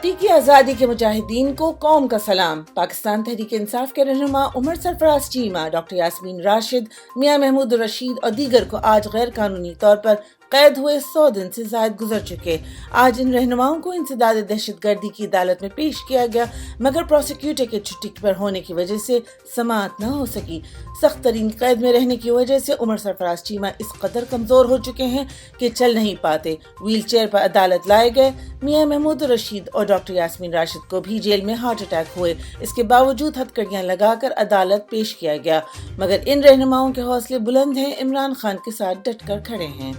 تحقیقی آزادی کے مجاہدین کو قوم کا سلام۔ پاکستان تحریک انصاف کے رہنما عمر سرفراز چیمہ، ڈاکٹر یاسمین راشد، میاں محمود الرشید اور دیگر کو آج غیر قانونی طور پر قید ہوئے 100 دن سے زائد گزر چکے۔ آج ان رہنماؤں کو انسداد دہشت گردی کی عدالت میں پیش کیا گیا، مگر پروسیکیوٹر کے چھٹی پر ہونے کی وجہ سے سماعت نہ ہو سکی۔ سخت ترین قید میں رہنے کی وجہ سے عمر سرفراز چیمہ اس قدر کمزور ہو چکے ہیں کہ چل نہیں پاتے۔ ویل چیئر پر عدالت لائے گئے۔ میاں محمود الرشید اور ڈاکٹر یاسمین راشد کو بھی جیل میں ہارٹ اٹیک ہوئے۔ اس کے باوجود ہتھکڑیاں لگا کر عدالت پیش کیا گیا، مگر ان رہنماؤں کے حوصلے بلند ہیں، عمران خان کے ساتھ ڈٹ کر کھڑے ہیں۔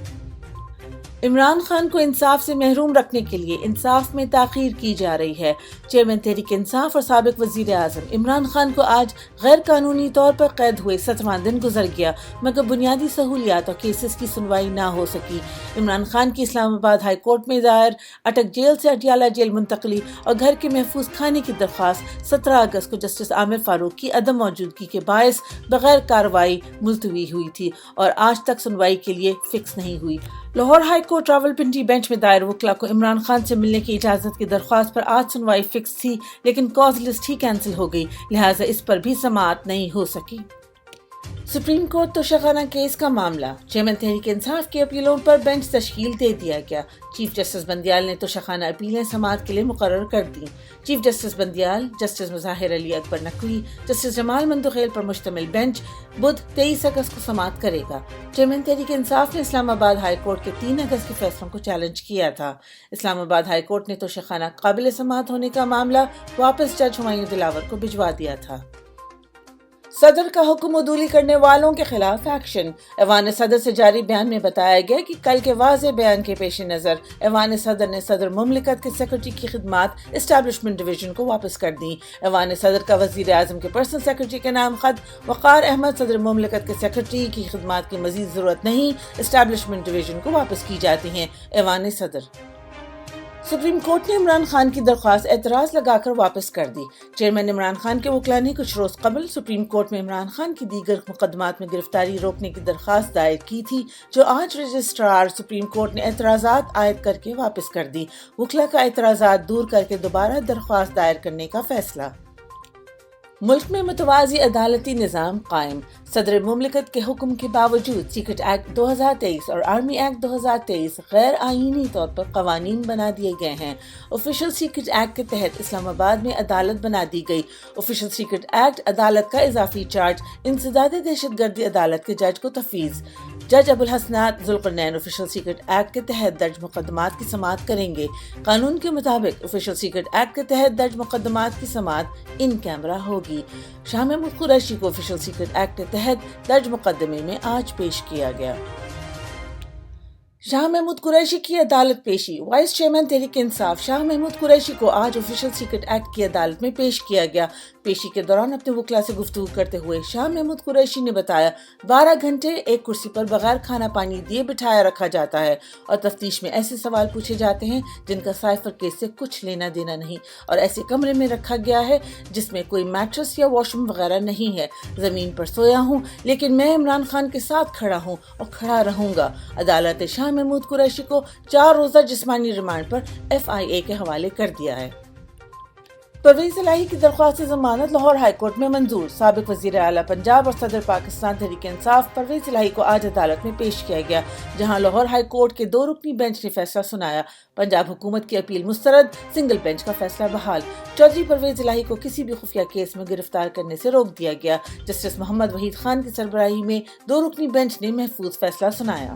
عمران خان کو انصاف سے محروم رکھنے کے لیے انصاف میں تاخیر کی جا رہی ہے۔ چیئرمین تحریک انصاف اور سابق وزیر اعظم عمران خان کو آج غیر قانونی طور پر قید ہوئے 17واں دن گزر گیا، مگر بنیادی سہولیات اور کیسز کی سنوائی نہ ہو سکی۔ عمران خان کی اسلام آباد ہائی کورٹ میں دائر اٹک جیل سے اٹیالہ جیل منتقلی اور گھر کے محفوظ کھانے کی درخواست 17 اگست کو جسٹس عامر فاروق کی عدم موجودگی کے باعث بغیر کارروائی ملتوی ہوئی تھی اور آج تک سنوائی کے لیے فکس نہیں ہوئی۔ Lahore high court Rawalpindi bench میں دائر وکلا کو عمران خان سے ملنے کی اجازت کی درخواست پر آج سنوائی فکس تھی، لیکن کاز لسٹ ہی کینسل ہو گئی، لہٰذا اس پر بھی سماعت نہیں ہو سکی۔ سپریم کورٹ توشہ خانہ کیس کا معاملہ، چیئرمین تحریک انصاف کی اپیلوں پر بینچ تشکیل دے دیا گیا۔ چیف جسٹس بندیال نے توشہ خانہ اپیلیں سماعت کے لیے مقرر کر دیں۔ چیف جسٹس بندیال، جسٹس مظاہر علی اکبر نقوی، جسٹس جمال مندوخیل پر مشتمل بینچ بدھ 23 اگست کو سماعت کرے گا۔ چیئرمین تحریک انصاف نے اسلام آباد ہائی کورٹ کے 3 اگست کے فیصلوں کو چیلنج کیا تھا۔ اسلام آباد ہائی کورٹ نے توشہ خانہ قابل سماعت ہونے کا معاملہ واپس جج ہمایوں دلاور کو بھجوا دیا تھا۔ صدر کا حکم عدولی کرنے والوں کے خلاف ایکشن۔ ایوان صدر سے جاری بیان میں بتایا گیا کہ کل کے واضح بیان کے پیش نظر ایوان صدر نے صدر مملکت کے سیکرٹری کی خدمات اسٹیبلشمنٹ ڈویژن کو واپس کر دیں۔ ایوان صدر کا وزیر اعظم کے پرسنل سیکرٹری کے نام خط وقار احمد صدر مملکت کے سیکرٹری کی خدمات کی مزید ضرورت نہیں، اسٹیبلشمنٹ ڈویژن کو واپس کی جاتی ہیں۔ ایوان صدر۔ سپریم کورٹ نے عمران خان کی درخواست اعتراض لگا کر واپس کر دی۔ چیئرمین عمران خان کے وکلاء نے کچھ روز قبل سپریم کورٹ میں عمران خان کی دیگر مقدمات میں گرفتاری روکنے کی درخواست دائر کی تھی، جو آج رجسٹرار سپریم کورٹ نے اعتراضات عائد کر کے واپس کر دی۔ وکلاء کا اعتراضات دور کر کے دوبارہ درخواست دائر کرنے کا فیصلہ۔ ملک میں متوازی عدالتی نظام قائم۔ صدر مملکت کے حکم کے باوجود سیکرٹ ایکٹ 2023 اور آرمی ایکٹ 2023 غیر آئینی طور پر قوانین بنا دیے گئے ہیں۔ آفیشل سیکرٹ ایکٹ کے تحت اسلام آباد میں عدالت بنا دی گئی۔ آفیشل سیکرٹ ایکٹ عدالت کا اضافی چارج انسداد دہشت گردی عدالت کے جج کو تفویض۔ جج Abul Hasnat Zulqarnain official secret act کے تحت درج مقدمات کی سماعت کریں گے۔ قانون کے مطابق آفیشل سیکرٹ ایکٹ کے تحت درج مقدمات کی سماعت ان کیمرہ ہوگی۔ شاہ محمود قریشی کو آفیشل سیکرٹ ایکٹ کے تحت درج مقدمے میں آج پیش کیا گیا۔ شاہ محمود قریشی کی عدالت پیشی۔ وائس چیئرمین تحریک انصاف شاہ محمود قریشی کو آج آفیشل سیکرٹ ایکٹ کی عدالت میں پیش کیا گیا۔ پیشی کے دوران اپنے وکلاء سے گفتگو کرتے ہوئے شاہ محمود قریشی نے بتایا 12 گھنٹے ایک کرسی پر بغیر کھانا پانی دیے بٹھایا رکھا جاتا ہے اور تفتیش میں ایسے سوال پوچھے جاتے ہیں جن کا سائفر کیس سے کچھ لینا دینا نہیں، اور ایسے کمرے میں رکھا گیا ہے جس میں کوئی میٹرس یا واش روم وغیرہ نہیں ہے۔ زمین پر سویا ہوں، لیکن میں عمران خان کے ساتھ کھڑا ہوں اور کھڑا رہوں گا۔ عدالت شاہ محمود قریشی کو 4 روزہ جسمانی ریمانڈ پر FIA کے حوالے کر دیا ہے۔ پرویز الہی کی درخواست ضمانت لاہور ہائی کورٹ میں منظور۔ سابق وزیر اعلیٰ پنجاب اور صدر پاکستان تحریک انصاف پرویز الہی کو آج عدالت میں پیش کیا گیا، جہاں لاہور ہائی کورٹ کے 2 رکنی بینچ نے فیصلہ سنایا۔ پنجاب حکومت کی اپیل مسترد، سنگل بینچ کا فیصلہ بحال۔ چودھری پرویز الہی کو کسی بھی خفیہ کیس میں گرفتار کرنے سے روک دیا گیا۔ جسٹس محمد وحید خان کی سربراہی میں 2 رکنی بینچ نے محفوظ فیصلہ سنایا۔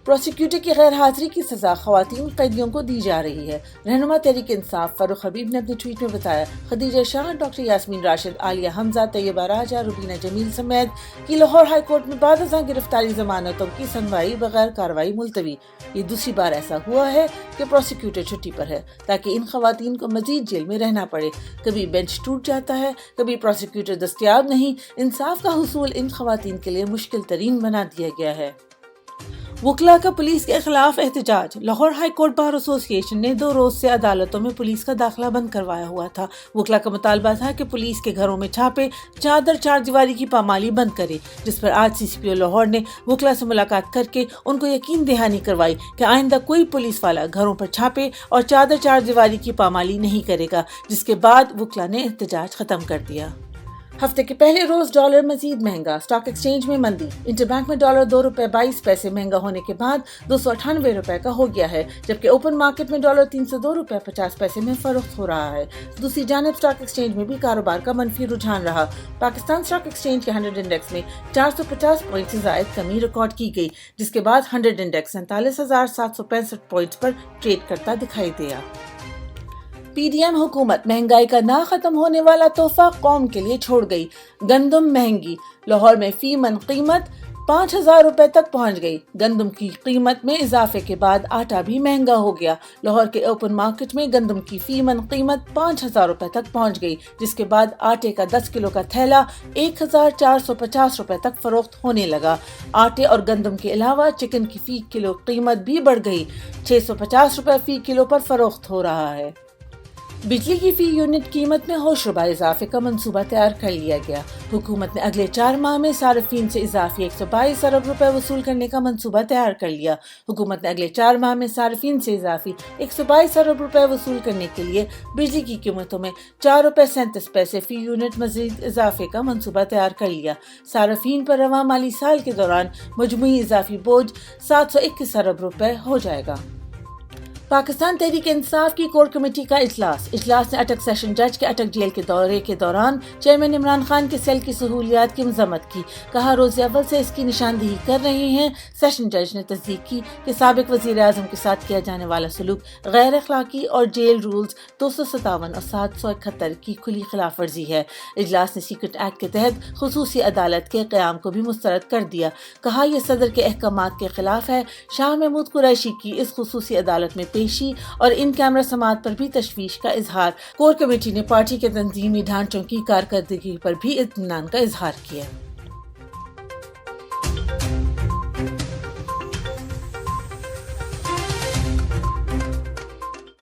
پروسیکیوٹر کی غیر حاضری کی سزا خواتین قیدیوں کو دی جا رہی ہے۔ رہنما تحریک انصاف فاروق حبیب نے اپنے ٹویٹ میں بتایا خدیجہ شاہ، ڈاکٹر یاسمین راشد، عالیہ حمزہ، طیبہ راجہ، روبینہ جمیل سمیت کی لاہور ہائی کورٹ میں بعد ازاں گرفتاری ضمانتوں کی سنوائی بغیر کارروائی ملتوی۔ یہ دوسری بار ایسا ہوا ہے کہ پروسیکیوٹر چھٹی پر ہے تاکہ ان خواتین کو مزید جیل میں رہنا پڑے۔ کبھی بینچ ٹوٹ جاتا ہے، کبھی پروسیکیوٹر دستیاب نہیں۔ انصاف کا حصول ان خواتین کے لیے مشکل ترین بنا دیا گیا ہے۔ وکلا کا پولیس کے خلاف احتجاج۔ لاہور ہائی کورٹ بار ایسوسی ایشن نے 2 روز سے عدالتوں میں پولیس کا داخلہ بند کروایا ہوا تھا۔ وکلا کا مطالبہ تھا کہ پولیس کے گھروں میں چھاپے، چادر، 4 دیواری کی پامالی بند کرے، جس پر آج CCPO لاہور نے وکلا سے ملاقات کر کے ان کو یقین دہانی کروائی کہ آئندہ کوئی پولیس والا گھروں پر چھاپے اور چادر، 4 دیواری کی پامالی نہیں کرے گا، جس کے بعد وکلا نے احتجاج ختم کر دیا۔ ہفتے کے پہلے روز ڈالر مزید مہنگا، اسٹاک ایکسچینج میں مندی۔ انٹر بینک میں ڈالر $2.22 مہنگا ہونے کے بعد $298 کا ہو گیا ہے، جبکہ اوپن مارکیٹ میں ڈالر $302.50 میں فروخت ہو رہا ہے۔ دوسری جانب اسٹاک ایکسچینج میں بھی کاروبار کا منفی رجحان رہا۔ پاکستان اسٹاک ایکسچینج کے 100 انڈیکس میں 450 پوائنٹ سے زائد کمی ریکارڈ کی گئی، جس کے بعد 100 انڈیکس 47,765 پوائنٹس پر ٹریڈ کرتا دکھائی دیا۔ PDM حکومت مہنگائی کا نہ ختم ہونے والا تحفہ قوم کے لیے چھوڑ گئی۔ گندم مہنگی، لاہور میں فی من قیمت $5,000 تک پہنچ گئی۔ گندم کی قیمت میں اضافے کے بعد آٹا بھی مہنگا ہو گیا۔ لاہور کے اوپن مارکیٹ میں گندم کی فی من قیمت $5,000 تک پہنچ گئی، جس کے بعد آٹے کا 10 کلو کا تھیلا $1,450 تک فروخت ہونے لگا۔ آٹے اور گندم کے علاوہ چکن کی فی کلو قیمت بھی بڑھ گئی، $650 فی کلو پر فروخت ہو رہا ہے۔ بجلی کی فی یونٹ قیمت میں ہوشربا اضافے کا منصوبہ تیار کر لیا گیا۔ حکومت نے اگلے 4 ماہ میں صارفین سے اضافی $122 ارب وصول کرنے کا منصوبہ تیار کر لیا۔ حکومت نے اگلے 4 ماہ میں صارفین سے اضافی $122 ارب وصول کرنے کے لیے بجلی کی قیمتوں میں $4.37 فی یونٹ مزید اضافے کا منصوبہ تیار کر لیا۔ صارفین پر رواں مالی سال کے دوران مجموعی اضافی بوجھ $721 ارب ہو جائے گا۔ پاکستان تحریک انصاف کی کور کمیٹی کا اجلاس نے اٹک سیشن جج کے اٹک جیل کے دورے کے دوران چیئرمین عمران خان کے سیل کی سہولیات کی مذمت کی۔ کہا روز اول سے اس کی نشاندہی کر رہے ہیں۔ سیشن جج نے تصدیق کی کہ سابق وزیر اعظم کے ساتھ کیا جانے والا سلوک غیر اخلاقی اور جیل رولز 257 اور 771 کی کھلی خلاف ورزی ہے۔ اجلاس نے سیکرٹ ایکٹ کے تحت خصوصی عدالت کے قیام کو بھی مسترد کر دیا۔ کہا یہ صدر کے احکامات کے خلاف ہے۔ شاہ محمود قریشی کی اس خصوصی عدالت میں پیشی اور ان کیمرہ سماعت پر بھی تشویش کا اظہار۔ کور کمیٹی نے پارٹی کے تنظیمی ڈھانچوں کی کارکردگی پر بھی اطمینان کا اظہار کیا۔